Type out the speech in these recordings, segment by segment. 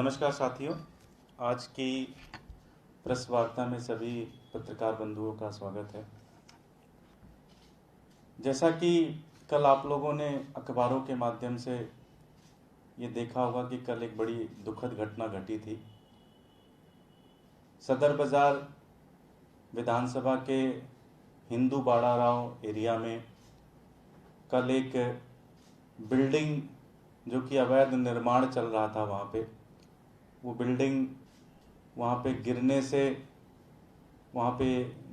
नमस्कार साथियों, आज की प्रेस वार्ता में सभी पत्रकार बंधुओं का स्वागत है। जैसा कि कल आप लोगों ने अखबारों के माध्यम से ये देखा होगा कि कल एक बड़ी दुखद घटना घटी थी। सदर बाज़ार विधानसभा के हिंदू बाड़ा राव एरिया में कल एक बिल्डिंग जो कि अवैध निर्माण चल रहा था वो बिल्डिंग वहाँ पे गिरने से वहाँ पे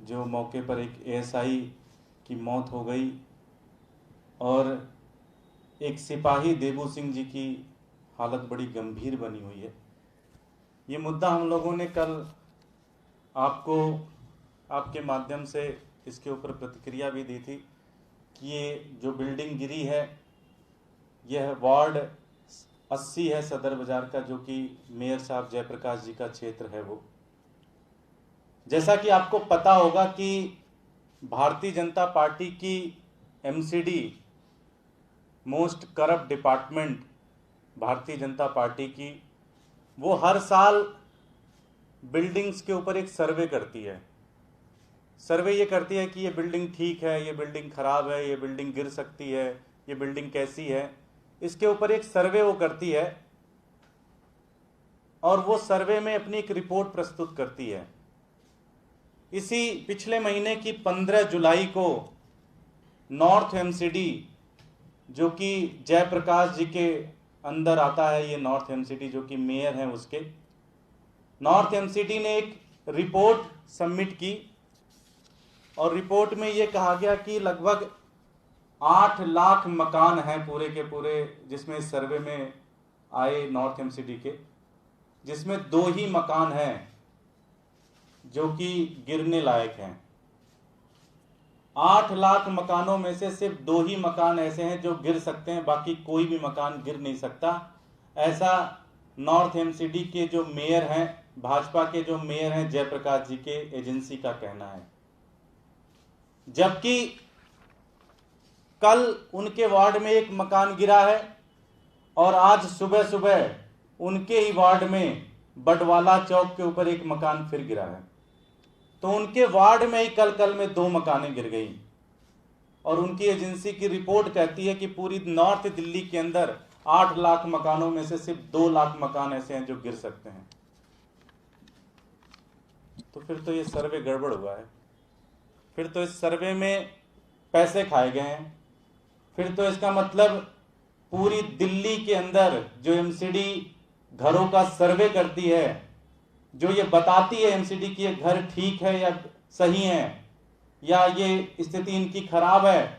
जो मौके पर एक एएसआई की मौत हो गई और एक सिपाही देबू सिंह जी की हालत बड़ी गंभीर बनी हुई है। ये मुद्दा हम लोगों ने कल आपको आपके माध्यम से इसके ऊपर प्रतिक्रिया भी दी थी कि ये जो बिल्डिंग गिरी है यह वार्ड 80 है सदर बाजार का, जो कि मेयर साहब जयप्रकाश जी का क्षेत्र है। वो जैसा कि आपको पता होगा कि भारतीय जनता पार्टी की MCD most corrupt department Bharatiya Janata party की वो हर साल बिल्डिंग्स के ऊपर एक सर्वे करती है। सर्वे ये करती है कि ये बिल्डिंग ठीक है, ये बिल्डिंग खराब है, ये बिल्डिंग गिर सकती है, ये बिल्डिंग कैसी है, इसके ऊपर एक सर्वे वो करती है और वो सर्वे में अपनी एक रिपोर्ट प्रस्तुत करती है। इसी पिछले महीने की 15 जुलाई को नॉर्थ एमसीडी, जो कि जयप्रकाश जी के अंदर आता है, ये नॉर्थ एमसीडी जो कि मेयर हैं उसके, नॉर्थ एमसीडी ने एक रिपोर्ट सबमिट की और रिपोर्ट में ये कहा गया कि लगभग 8 लाख मकान हैं पूरे के पूरे, जिसमें सर्वे में आए नॉर्थ एमसीडी के, जिसमें 2 ही मकान हैं जो कि गिरने लायक हैं। 8 लाख मकानों में से सिर्फ 2 ही मकान ऐसे हैं जो गिर सकते हैं, बाकी कोई भी मकान गिर नहीं सकता। ऐसा नॉर्थ एमसीडी के जो मेयर हैं, भाजपा के जो मेयर हैं जयप्रकाश जी के एजेंसी का कहना है। जबकि कल उनके वार्ड में एक मकान गिरा है और आज सुबह सुबह उनके ही वार्ड में बटवाला चौक के ऊपर एक मकान फिर गिरा है। तो उनके वार्ड में ही कल में 2 मकानें गिर गई और उनकी एजेंसी की रिपोर्ट कहती है कि पूरी नॉर्थ दिल्ली के अंदर 8 लाख मकानों में से सिर्फ 2 लाख मकान ऐसे हैं जो गिर सकते हैं। तो फिर तो ये सर्वे गड़बड़ हुआ है, फिर तो इस सर्वे में पैसे खाए गए हैं। फिर तो इसका मतलब पूरी दिल्ली के अंदर जो एमसीडी घरों का सर्वे करती है, जो ये बताती है एमसीडी की ये घर ठीक है या सही है या ये स्थिति इनकी खराब है,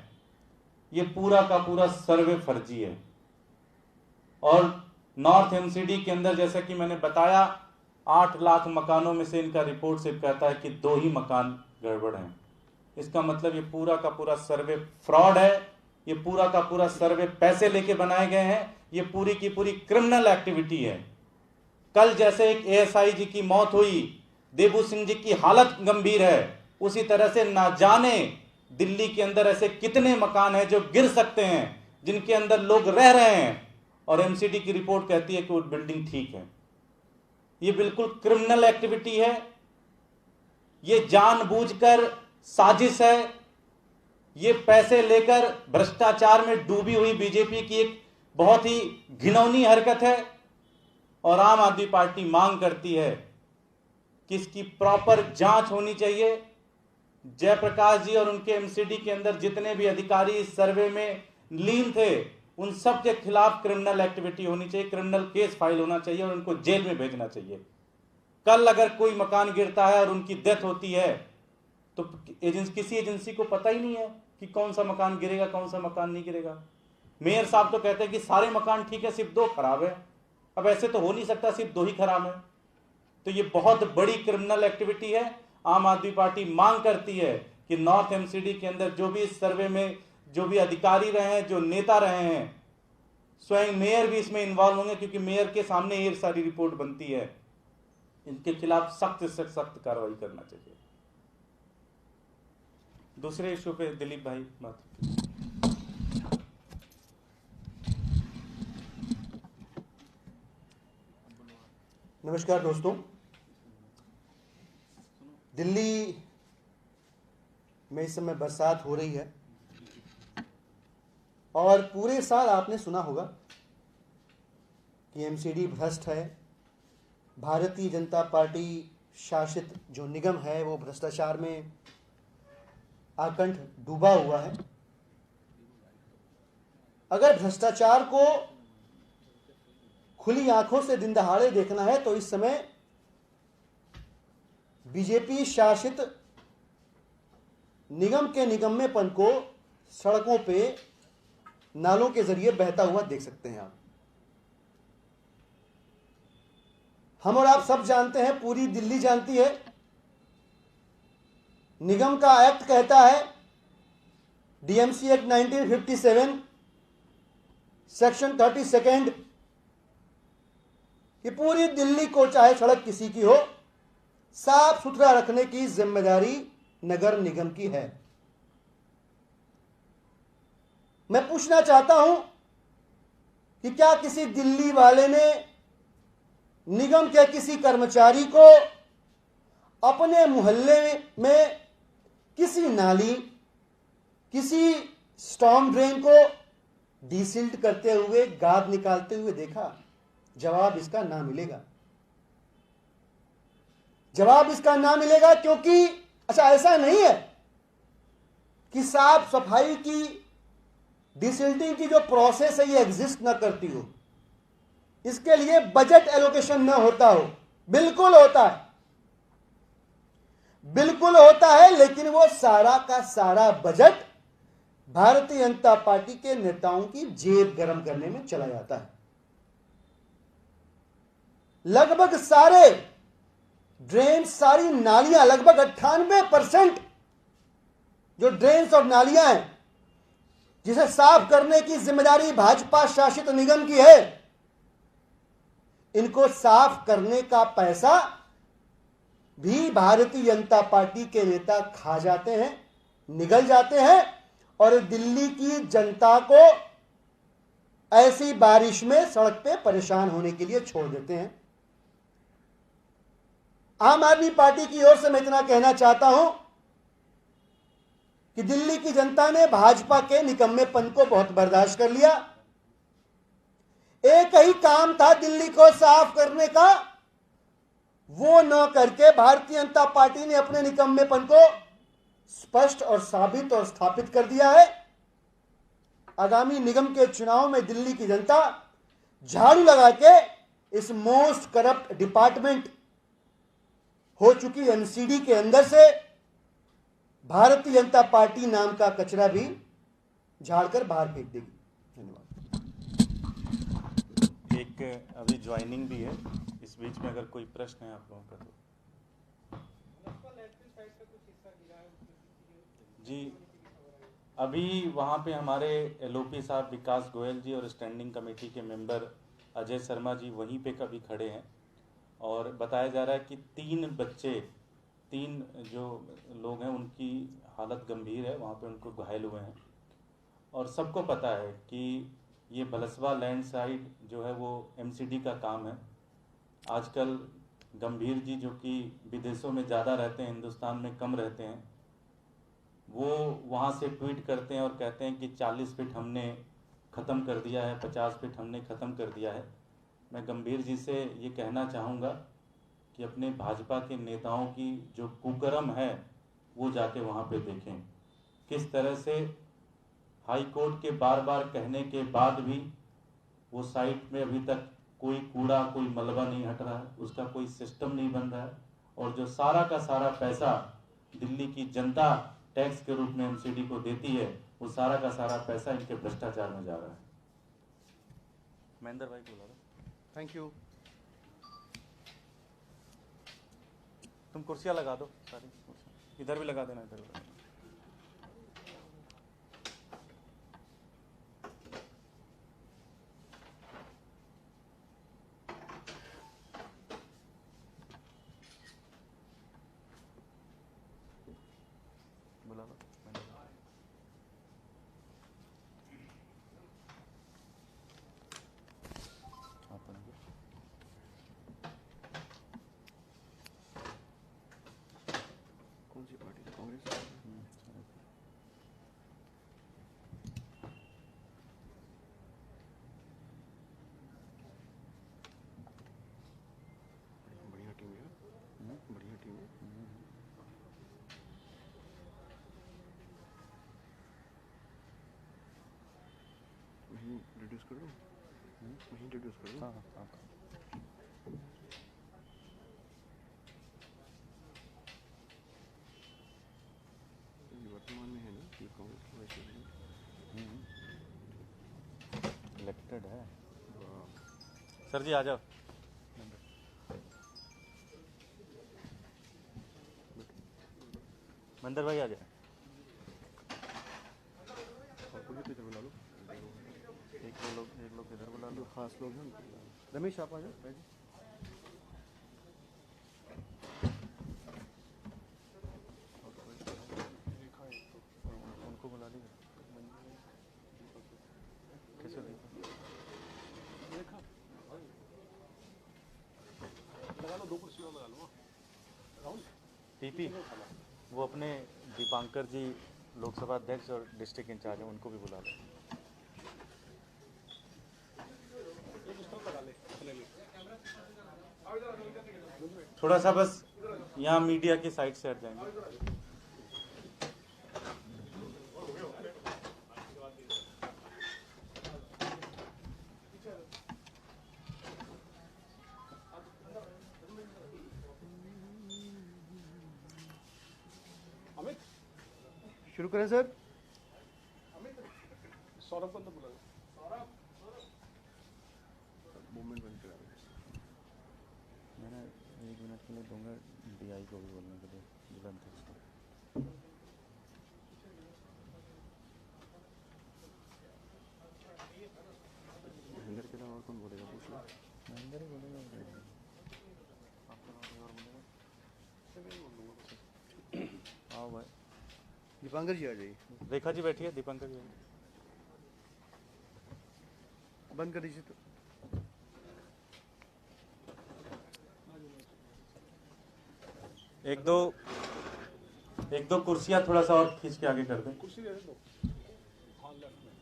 ये पूरा का पूरा सर्वे फर्जी है। और नॉर्थ एमसीडी के अंदर जैसा कि मैंने बताया 8 लाख मकानों में से इनका रिपोर्ट सिर्फ कहता है कि 2 ही मकान गड़बड़ हैं। इसका मतलब ये पूरा का पूरा सर्वे फ्रॉड है, ये पूरा का पूरा सर्वे पैसे लेके बनाए गए हैं, ये पूरी की पूरी क्रिमिनल एक्टिविटी है। कल जैसे एक एएसआई जी की मौत हुई, देबू सिंह जी की हालत गंभीर है, उसी तरह से ना जाने दिल्ली के अंदर ऐसे कितने मकान हैं जो गिर सकते हैं, जिनके अंदर लोग रह रहे हैं और एमसीडी की रिपोर्ट कहती है कि वो बिल्डिंग ठीक है। ये बिल्कुल क्रिमिनल एक्टिविटी है, ये जानबूझकर साजिश है, ये पैसे लेकर भ्रष्टाचार में डूबी हुई बीजेपी की एक बहुत ही घिनौनी हरकत है। और आम आदमी पार्टी मांग करती है कि इसकी प्रॉपर जांच होनी चाहिए। जयप्रकाश जी और उनके एमसीडी के अंदर जितने भी अधिकारी इस सर्वे में लीन थे, उन सब के खिलाफ क्रिमिनल एक्टिविटी होनी चाहिए, क्रिमिनल केस फाइल होना चाहिए और उनको जेल में भेजना चाहिए। कल अगर कोई मकान गिरता है और उनकी डेथ होती है तो किसी एजेंसी को पता ही नहीं है कि कौन सा मकान गिरेगा, कौन सा मकान नहीं गिरेगा। मेयर साहब तो कहते हैं कि सारे मकान ठीक है, सिर्फ 2 खराब है। अब ऐसे तो हो नहीं सकता, सिर्फ 2 ही खराब है। तो ये बहुत बड़ी क्रिमिनल एक्टिविटी है। आम आदमी पार्टी मांग करती है कि नॉर्थ एमसीडी के अंदर जो भी इस सर्वे में जो भी अधिकारी रहे हैं, जो नेता रहे हैं, स्वयं मेयर भी इसमें इन्वॉल्व होंगे, क्योंकि मेयर के सामने ये सारी रिपोर्ट बनती है, इनके खिलाफ सख्त से सख्त कार्रवाई करना चाहिए। दूसरे इशू पे दिलीप भाई बात। नमस्कार दोस्तों। दिल्ली में इस समय बरसात हो रही है और पूरे साल आपने सुना होगा कि एमसीडी भ्रष्ट है, भारतीय जनता पार्टी शासित जो निगम है वो भ्रष्टाचार में आकंठ डूबा हुआ है। अगर भ्रष्टाचार को खुली आंखों से दिन दहाड़े देखना है तो इस समय बीजेपी शासित निगम के निगम्यपन को सड़कों पे नालों के जरिए बहता हुआ देख सकते हैं आप। हम और आप सब जानते हैं, पूरी दिल्ली जानती है, निगम का एक्ट कहता है, डीएमसी एक्ट 1957 सेक्शन 32 कि पूरी दिल्ली को चाहे सड़क किसी की हो, साफ सुथरा रखने की जिम्मेदारी नगर निगम की है। मैं पूछना चाहता हूं कि क्या किसी दिल्ली वाले ने निगम के किसी कर्मचारी को अपने मोहल्ले में किसी नाली, किसी स्टॉर्म ड्रेन को डीसिल्ट करते हुए, गाद निकालते हुए देखा? जवाब इसका ना मिलेगा। जवाब इसका ना मिलेगा क्योंकि अच्छा, ऐसा नहीं है कि साफ सफाई की, डिसिल्टिंग की जो प्रोसेस है ये एग्जिस्ट ना करती हो, इसके लिए बजट एलोकेशन ना होता हो। बिल्कुल होता है, बिल्कुल होता है, लेकिन वो सारा का सारा बजट भारतीय जनता पार्टी के नेताओं की जेब गर्म करने में चला जाता है। लगभग सारे ड्रेन, सारी नालियां, लगभग 98% जो ड्रेन्स और नालियां हैं जिसे साफ करने की जिम्मेदारी भाजपा शासित निगम की है, इनको साफ करने का पैसा भी भारतीय जनता पार्टी के नेता खा जाते हैं, निगल जाते हैं और दिल्ली की जनता को ऐसी बारिश में सड़क पे परेशान होने के लिए छोड़ देते हैं। आम आदमी पार्टी की ओर से मैं इतना कहना चाहता हूं कि दिल्ली की जनता ने भाजपा के निकम्मेपन को बहुत बर्दाश्त कर लिया। एक ही काम था दिल्ली को साफ करने का, वो न करके भारतीय जनता पार्टी ने अपने निकम्मेपन को स्पष्ट और साबित और स्थापित कर दिया है। आगामी निगम के चुनाव में दिल्ली की जनता झाड़ू लगा के इस मोस्ट करप्ट डिपार्टमेंट हो चुकी एमसीडी के अंदर से भारतीय जनता पार्टी नाम का कचरा भी झाड़कर बाहर फेंक देगी। धन्यवाद। एक अभी ज्वाइनिंग भी है, इस बीच में अगर कोई प्रश्न है आप लोगों का तो। जी, अभी वहाँ पे हमारे एलओपी साहब विकास गोयल जी और स्टैंडिंग कमेटी के मेंबर अजय शर्मा जी वहीं पे कभी खड़े हैं और बताया जा रहा है कि 3 बच्चे, 3 जो लोग हैं उनकी हालत गंभीर है, वहाँ पे उनको घायल हुए हैं। और सबको पता है कि ये बलसवा लैंडस्लाइड जो है वो एमसीडी का काम है। आजकल गंभीर जी जो कि विदेशों में ज़्यादा रहते हैं, हिंदुस्तान में कम रहते हैं, वो वहाँ से ट्वीट करते हैं और कहते हैं कि 40 फीट हमने ख़त्म कर दिया है, 50 फीट हमने ख़त्म कर दिया है। मैं गंभीर जी से ये कहना चाहूँगा कि अपने भाजपा के नेताओं की जो कुकर्म है वो जाके वहाँ पे देखें, किस तरह से हाई कोर्ट के बार बार कहने के बाद भी वो साइट में अभी तक कोई कूड़ा, कोई मलबा नहीं हट रहा है, उसका कोई सिस्टम नहीं बन रहा है। और जो सारा का सारा पैसा दिल्ली की जनता टैक्स के रूप में एमसीडी को देती है, वो सारा का सारा पैसा इनके भ्रष्टाचार में जा रहा है। महेंद्र भाई बोला, थैंक यू। तुम कुर्सियाँ लगा दो सारी, इधर भी लगा देना, इधर भी लगा देना। बुला लो। बढ़िया टीम है, बढ़िया टीम है। वहीं रिड्यूस कर दो, वहीं रिड्यूस कर दो। ये वर्तमान में है ना, ये कांग्रेस की वजह से इलेक्टेड है। सर जी आ जाओ। मंदिर भाई आ जाए। और पुलिस को इधर बुला लो, एक लोग इधर बुला जो लो। खास लोग हैं उनको। रमेश आप आ जाओ, बैठ जाओ। उनको बुला लीजिए। कैसे लगा लो, 2 कुर्सी और लगा लो। पीपी वो अपने दीपांकर जी लोकसभा अध्यक्ष और डिस्ट्रिक्ट इंचार्ज हैं, उनको भी बुला लो। थोड़ा सा बस यहाँ मीडिया की साइड से हट जाएंगे। शुरू करें सर। सौरभ को तो बुला लो। मूवमेंट बंद करा दो। मैंने 1 मिनट के लिए दूंगा डीआई को भी बोलने के लिए, जिला अध्यक्ष को। महेंद्र के अलावा और कौन बोलेगा, पूछ लो। महेंद्र ही बोलेगा। आओ भाई। दीपांकर जी आ जाइए, रेखा जी बैठिए, दीपांकर जी बंद कर दीजिए तो। एक दो कुर्सियां थोड़ा सा और खींच के आगे कर दें। कुर्सी दे दो। हाँ, लेफ्ट में।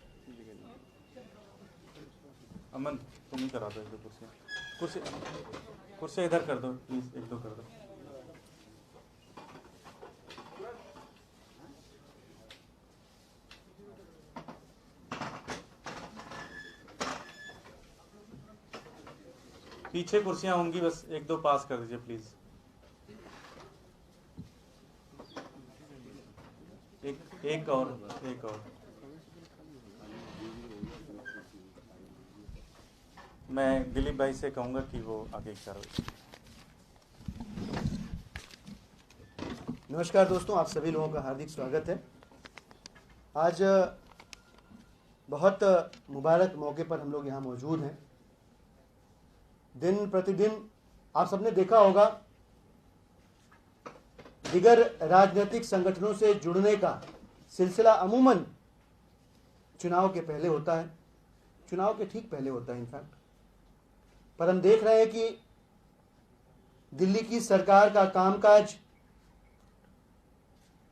अमन तुम ही करा दो 1-2 कुर्सी इधर कर दो प्लीज, 1-2 कर दो। पीछे कुर्सियां होंगी, बस 1-2 पास कर दीजिए प्लीज। एक और मैं दिलीप भाई से कहूंगा कि वो आगे कार्रवाई। नमस्कार दोस्तों, आप सभी लोगों का हार्दिक स्वागत है। आज बहुत मुबारक मौके पर हम लोग यहाँ मौजूद हैं। दिन प्रतिदिन आप सबने देखा होगा, दिगर राजनीतिक संगठनों से जुड़ने का सिलसिला अमूमन चुनाव के पहले होता है, चुनाव के ठीक पहले होता है इनफैक्ट। पर हम देख रहे हैं कि दिल्ली की सरकार का कामकाज,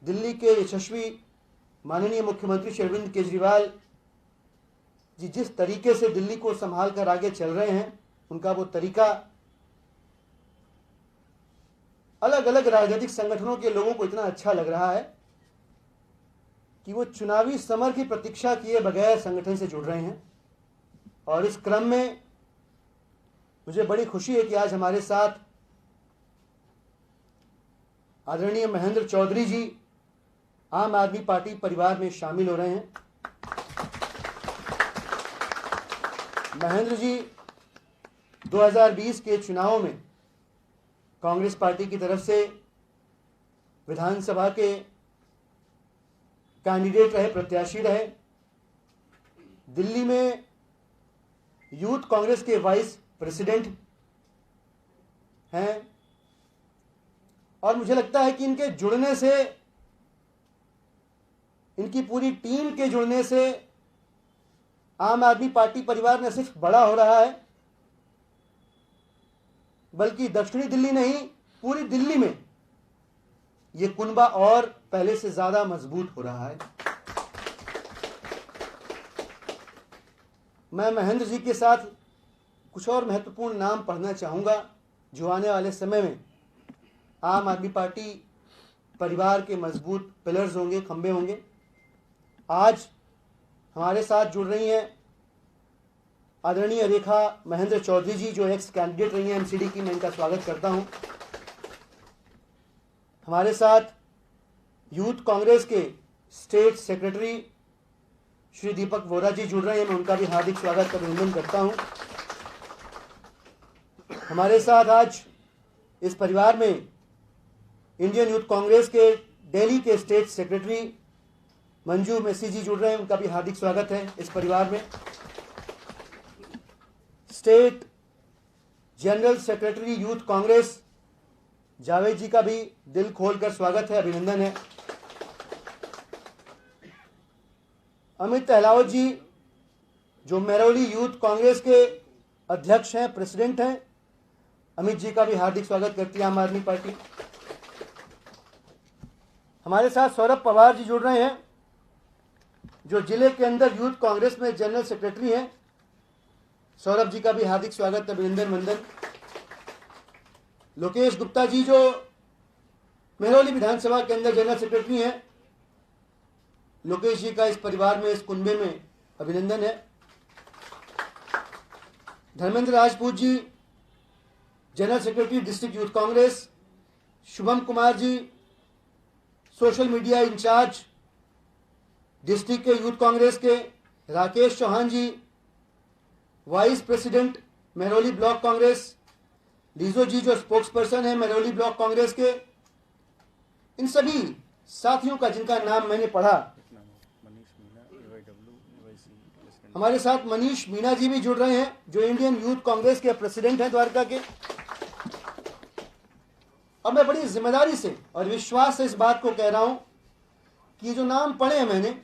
दिल्ली के यशस्वी माननीय मुख्यमंत्री श्री अरविंद केजरीवाल जी जिस तरीके से दिल्ली को संभाल कर आगे चल रहे हैं, उनका वो तरीका अलग अलग राजनीतिक संगठनों के लोगों को इतना अच्छा लग रहा है कि वो चुनावी समर की प्रतीक्षा किए बगैर संगठन से जुड़ रहे हैं। और इस क्रम में मुझे बड़ी खुशी है कि आज हमारे साथ आदरणीय महेंद्र चौधरी जी आम आदमी पार्टी परिवार में शामिल हो रहे हैं। महेंद्र जी 2020 के चुनाव में कांग्रेस पार्टी की तरफ से विधानसभा के कैंडिडेट रहे, प्रत्याशी रहे। दिल्ली में यूथ कांग्रेस के वाइस प्रेसिडेंट हैं। और मुझे लगता है कि इनके जुड़ने से, इनकी पूरी टीम के जुड़ने से आम आदमी पार्टी परिवार न सिर्फ बड़ा हो रहा है, बल्कि दक्षिणी दिल्ली नहीं, पूरी दिल्ली में ये कुनबा और पहले से ज्यादा मजबूत हो रहा है। मैं महेंद्र जी के साथ कुछ और महत्वपूर्ण नाम पढ़ना चाहूंगा जो आने वाले समय में आम आदमी पार्टी परिवार के मजबूत पिलर्स होंगे, खंबे होंगे। आज हमारे साथ जुड़ रही हैं आदरणीय रेखा महेंद्र चौधरी जी, जो एक्स कैंडिडेट रही हैं एमसीडी की। मैं इनका स्वागत करता हूं। हमारे साथ यूथ कांग्रेस के स्टेट सेक्रेटरी श्री दीपक वोरा जी जुड़ रहे हैं। मैं उनका भी हार्दिक स्वागत अभिनंदन करता हूं। हमारे साथ आज इस परिवार में इंडियन यूथ कांग्रेस के दिल्ली के स्टेट सेक्रेटरी मंजू मेसी जी जुड़ रहे हैं। उनका भी हार्दिक स्वागत है इस परिवार में। State general secretary youth Congress Javed ji का भी दिल खोलकर स्वागत है, अभिनंदन है। अमित अहलावत जी जो महरौली यूथ कांग्रेस के अध्यक्ष हैं, प्रेसिडेंट हैं, अमित जी का भी हार्दिक स्वागत करती है आम आदमी पार्टी। हमारे साथ सौरभ पवार जी जुड़ रहे हैं जो जिले के अंदर यूथ कांग्रेस में जनरल सेक्रेटरी हैं। सौरभ जी का भी हार्दिक स्वागत, अभिनंदन, वंदन। लोकेश गुप्ता जी जो महरौली विधानसभा के अंदर जनरल सेक्रेटरी हैं, लोकेश जी का इस परिवार में, इस कुनबे में अभिनंदन है। Dharmendra Rajput ji general secretary district youth Congress. Shubham Kumar ji social media in charge district के यूथ कांग्रेस के। Rakesh Chauhan ji vice president Mehrauli block Congress. Lijo ji जो स्पोक्स पर्सन है महरौली ब्लॉक कांग्रेस के। इन सभी साथियों का जिनका नाम मैंने पढ़ा, हमारे साथ मनीष मीणा जी भी जुड़ रहे हैं जो इंडियन यूथ कांग्रेस के प्रेसिडेंट हैं द्वारका के। और मैं बड़ी जिम्मेदारी से और विश्वास से इस बात को कह रहा हूं कि जो नाम पढ़े हैं मैंने,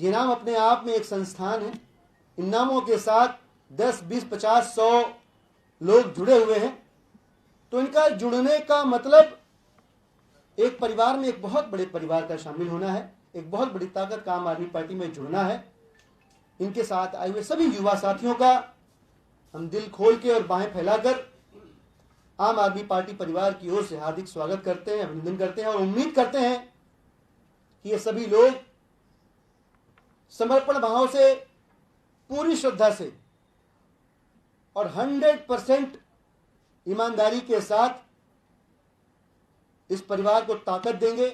ये नाम अपने आप में एक संस्थान है। इन नामों के साथ 10, 20, 50, 100 लोग जुड़े हुए हैं। तो इनका जुड़ने का मतलब एक परिवार में एक बहुत बड़े परिवार का शामिल होना है, एक बहुत बड़ी ताकत का आम आदमी पार्टी में जुड़ना है। इनके साथ आए हुए सभी युवा साथियों का हम दिल खोल के और बाहें फैलाकर आम आदमी पार्टी परिवार की ओर से हार्दिक स्वागत करते हैं, अभिनंदन करते हैं और उम्मीद करते हैं कि ये सभी लोग समर्पण भाव से, पूरी श्रद्धा से और 100% ईमानदारी के साथ इस परिवार को ताकत देंगे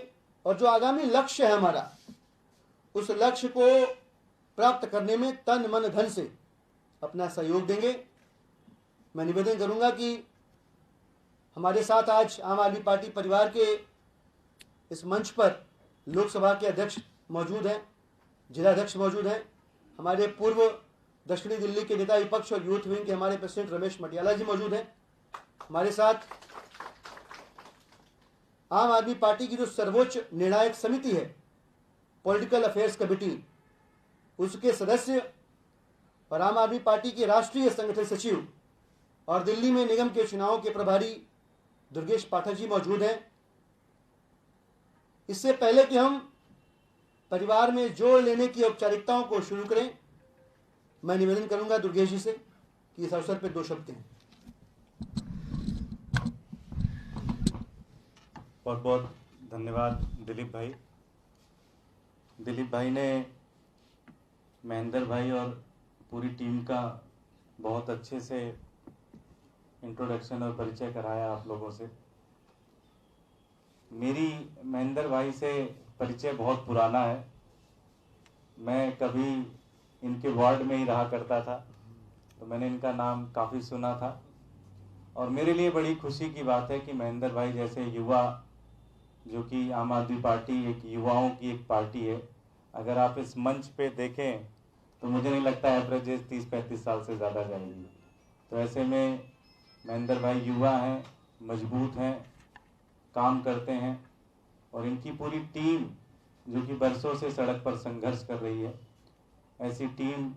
और जो आगामी लक्ष्य है हमारा, उस लक्ष्य को प्राप्त करने में तन मन धन से अपना सहयोग देंगे। मैं निवेदन करूंगा कि हमारे साथ आज आम आदमी पार्टी परिवार के इस मंच पर लोकसभा के अध्यक्ष मौजूद हैं, जिला अध्यक्ष मौजूद हैं, हमारे पूर्व दक्षिणी दिल्ली के नेता विपक्ष और यूथ विंग के हमारे प्रेसिडेंट रमेश मटियाला जी मौजूद हैं। हमारे साथ आम आदमी पार्टी की जो सर्वोच्च निर्णायक समिति है, पॉलिटिकल अफेयर्स कमेटी, उसके सदस्य और आम आदमी पार्टी के राष्ट्रीय संगठन सचिव और दिल्ली में निगम के चुनावों के प्रभारी दुर्गेश पाठक जी मौजूद हैं। इससे पहले कि हम परिवार में जोड़ लेने की औपचारिकताओं को शुरू करें, मैं निवेदन करूंगा दुर्गेश जी से कि इस अवसर पर 2 शब्द कहें। बहुत बहुत धन्यवाद दिलीप भाई। दिलीप भाई ने महेंद्र भाई और पूरी टीम का बहुत अच्छे से इंट्रोडक्शन और परिचय कराया आप लोगों से। मेरी महेंद्र भाई से परिचय बहुत पुराना है। मैं कभी इनके वार्ड में ही रहा करता था, तो मैंने इनका नाम काफ़ी सुना था और मेरे लिए बड़ी खुशी की बात है कि महेंद्र भाई जैसे युवा, जो कि आम आदमी पार्टी एक युवाओं की एक पार्टी है, अगर आप इस मंच पे देखें तो मुझे नहीं लगता एवरेज 30-35 साल से ज़्यादा जाएगी। तो ऐसे में महेंद्र भाई युवा हैं, मजबूत हैं, काम करते हैं और इनकी पूरी टीम जो कि बरसों से सड़क पर संघर्ष कर रही है, ऐसी टीम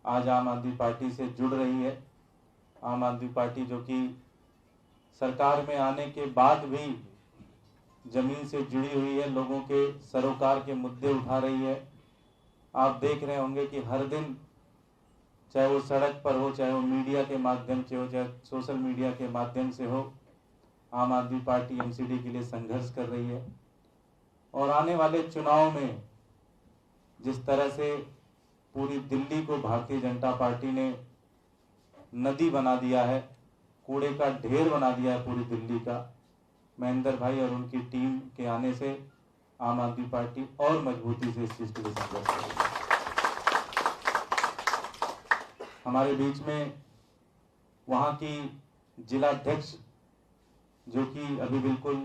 आज आम आदमी पार्टी से जुड़ रही है। आम आदमी पार्टी जो कि सरकार में आने के बाद भी जमीन से जुड़ी हुई है, लोगों के सरोकार के मुद्दे उठा रही है। आप देख रहे होंगे कि हर दिन, चाहे वो सड़क पर हो, चाहे वो मीडिया के माध्यम से हो, चाहे सोशल मीडिया के माध्यम से हो, आम आदमी पार्टी एमसीडी के लिए संघर्ष कर रही है। और आने वाले चुनाव में जिस तरह से पूरी दिल्ली को भारतीय जनता पार्टी ने नदी बना दिया है, कूड़े का ढेर बना दिया है पूरी दिल्ली का, महेंद्र भाई और उनकी टीम के आने से आम आदमी पार्टी और मजबूती से इस चीज के लिए संघर्ष करेगी। हमारे बीच में वहाँ की जिलाध्यक्ष, जो कि अभी बिल्कुल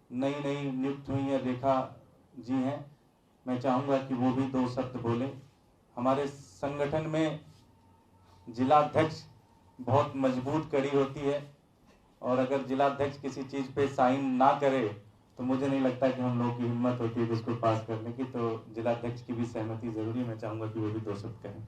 नई नई नियुक्त हुई है, रेखा जी हैं, मैं चाहूँगा कि वो भी 2 शब्द बोले। हमारे संगठन में जिलाध्यक्ष बहुत मजबूत कड़ी होती है, और अगर जिलाध्यक्ष किसी चीज़ पे साइन ना करे तो मुझे नहीं लगता कि हम लोगों की हिम्मत होती है कि उसको पास करने की। तो जिलाध्यक्ष की भी सहमति जरूरी है, मैं चाहूँगा कि वो भी 2 शब्द कहें।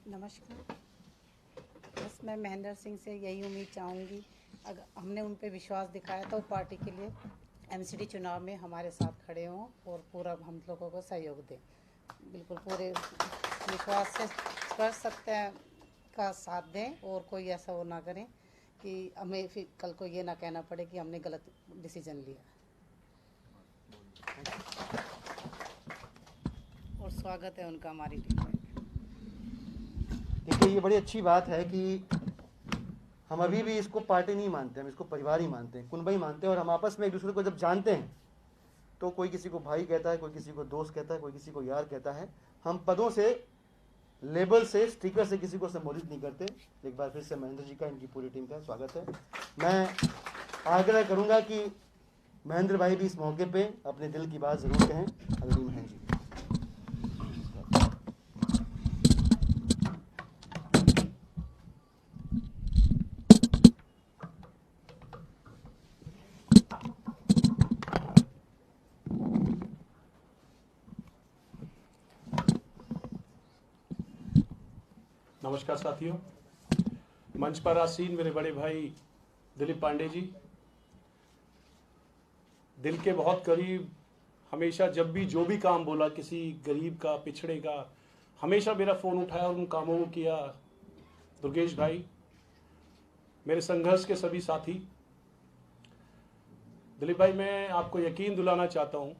नमस्कार। बस मैं महेंद्र सिंह से यही उम्मीद चाहूँगी, अगर हमने उन पे विश्वास दिखाया तो पार्टी के लिए एमसीडी चुनाव में हमारे साथ खड़े हों और पूरा हम लोगों को सहयोग दें। बिल्कुल पूरे विश्वास से कर सकते हैं का साथ दें, और कोई ऐसा वो ना करें कि हमें फिर कल को ये ना कहना पड़े कि हमने गलत डिसीजन लिया। और स्वागत है उनका हमारी टीम में। देखिए, ये बड़ी अच्छी बात है कि हम अभी भी इसको पार्टी नहीं मानते, हम इसको परिवार ही मानते हैं, कुनबा ही मानते हैं। और हम आपस में एक दूसरे को जब जानते हैं तो कोई किसी को भाई कहता है, कोई किसी को दोस्त कहता है, कोई किसी को यार कहता है। हम पदों से, लेबल से, स्टिकर से किसी को संबोधित नहीं करते। एक बार फिर से महेंद्र जी का, इनकी पूरी टीम का स्वागत है। मैं आग्रह करूँगा कि महेंद्र भाई भी इस मौके पर अपने दिल की बात ज़रूर कहें। आदरणीय महेंद्र जी। नमस्कार साथियों, मंच पर आसीन मेरे बड़े भाई दिलीप पांडे जी, दिल के बहुत करीब, हमेशा जब भी जो भी काम बोला किसी गरीब का, पिछड़े का, हमेशा मेरा फ़ोन उठाया और उन कामों को किया। दुर्गेश भाई, मेरे संघर्ष के सभी साथी। दिलीप भाई, मैं आपको यकीन दिलाना चाहता हूँ,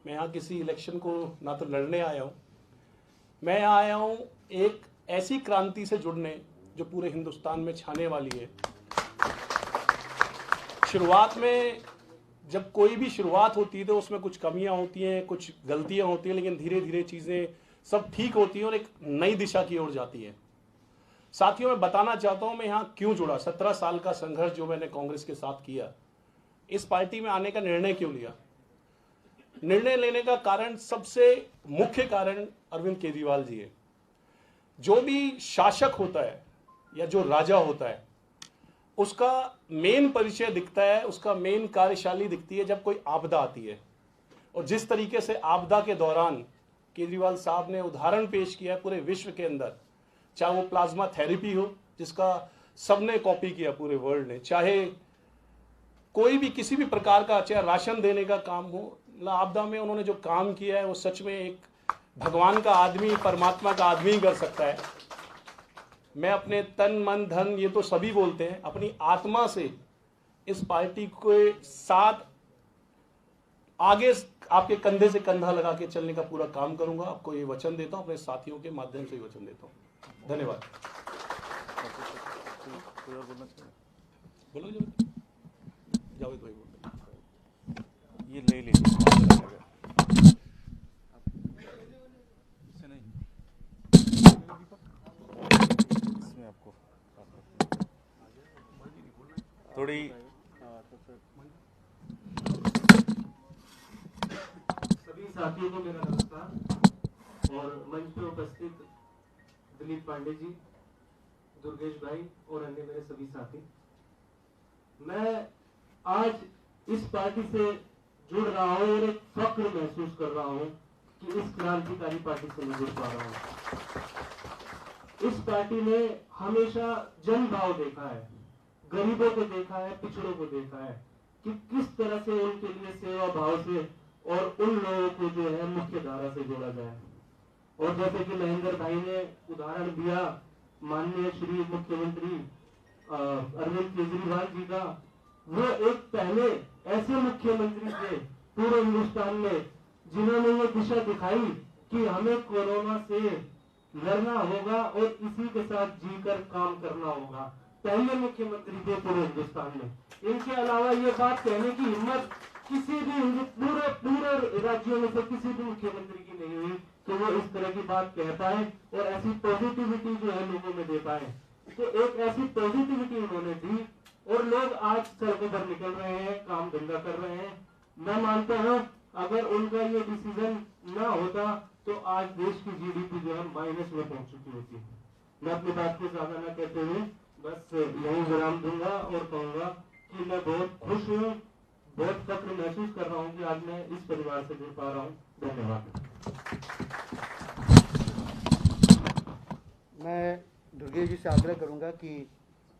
मैं यहाँ किसी इलेक्शन को ना तो लड़ने आया हूँ, मैं यहाँ आया हूँ एक ऐसी क्रांति से जुड़ने जो पूरे हिंदुस्तान में छाने वाली है। शुरुआत में जब कोई भी शुरुआत होती है तो उसमें कुछ कमियां होती हैं, कुछ गलतियां होती हैं, लेकिन धीरे धीरे चीज़ें सब ठीक होती हैं और एक नई दिशा की ओर जाती है। साथियों, मैं बताना चाहता हूं मैं यहाँ क्यों जुड़ा। 17 साल का संघर्ष जो मैंने कांग्रेस के साथ किया, इस पार्टी में आने का निर्णय क्यों लिया। निर्णय लेने का कारण, सबसे मुख्य कारण अरविंद केजरीवाल जी है। जो भी शासक होता है या जो राजा होता है, उसका मेन परिचय दिखता है, उसका मेन कार्यशैली दिखती है जब कोई आपदा आती है। और जिस तरीके से आपदा के दौरान केजरीवाल साहब ने उदाहरण पेश किया है पूरे विश्व के अंदर, चाहे वो प्लाज्मा थेरेपी हो जिसका सबने कॉपी किया पूरे वर्ल्ड ने, चाहे कोई भी किसी भी प्रकार का, चाहे राशन देने का काम हो, आपदा में उन्होंने जो काम किया है वो सच में एक भगवान का आदमी, परमात्मा का आदमी ही कर सकता है। मैं अपने तन मन धन, ये तो सभी बोलते हैं, अपनी आत्मा से इस पार्टी के साथ आगे आपके कंधे से कंधा लगा के चलने का पूरा काम करूंगा। आपको ये वचन देता हूं, अपने साथियों के माध्यम से वचन देता हूं। धन्यवाद। बोलो जावेद भाई, बोलो। ये ले लीजिए, आपको थोड़ी सभी साथियों को मेरा नमस्कार और मंच पर उपस्थित दिलीप पांडे जी, दुर्गेश भाई और अन्य मेरे सभी साथी। मैं आज इस पार्टी से जुड़ रहा हूँ और एक फक्र महसूस कर रहा हूँ कि इस क्रांतिकारी पार्टी से मैं जुड़ पा रहा हूँ। इस पार्टी ने हमेशा जन भाव देखा है, गरीबों को देखा है, पिछड़ों को देखा है कि किस तरह से उनके लिए सेवा भाव से और उन लोगों को जो है मुख्य धारा से जोड़ा जाए। और जैसे कि महेंद्र भाई ने उदाहरण दिया माननीय श्री मुख्यमंत्री अरविंद केजरीवाल जी का, वो एक पहले ऐसे मुख्यमंत्री थे पूरे हिंदुस्तान में जिन्होंने ये दिशा दिखाई कि हमें कोरोना से लड़ना होगा और इसी के साथ जीकर काम करना होगा। पहले मुख्यमंत्री थे पूरे हिंदुस्तान में। इनके अलावा ये बात कहने की हिम्मत किसी भी पूरे राज्यों में से किसी भी मुख्यमंत्री की नहीं हुई कि वो इस तरह की बात कह पाए और ऐसी पॉजिटिविटी जो है लोगों में दे पाए। तो एक ऐसी पॉजिटिविटी उन्होंने दी और लोग आज सड़कों पर निकल रहे हैं, काम धंधा कर रहे हैं। मैं मानता हूँ अगर उनका ये डिसीजन ना होता तो आज देश की जीडीपी जो है माइनस में पहुंच चुकी होती। मैं अपनी बात को ज्यादा ना कहते हुए बस यही विराम दूंगा और कहूंगा कि मैं बहुत खुश हूँ, बहुत फक्र महसूस कर रहा हूँ कि आज मैं इस परिवार से जुड़ पा रहा हूँ। धन्यवाद। मैं दुर्गेश जी से आग्रह करूंगा कि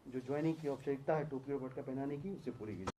जो ज्वाइनिंग की औपचारिकता है टोपी और पटका पहनाने की, उसे पूरी कीजिए।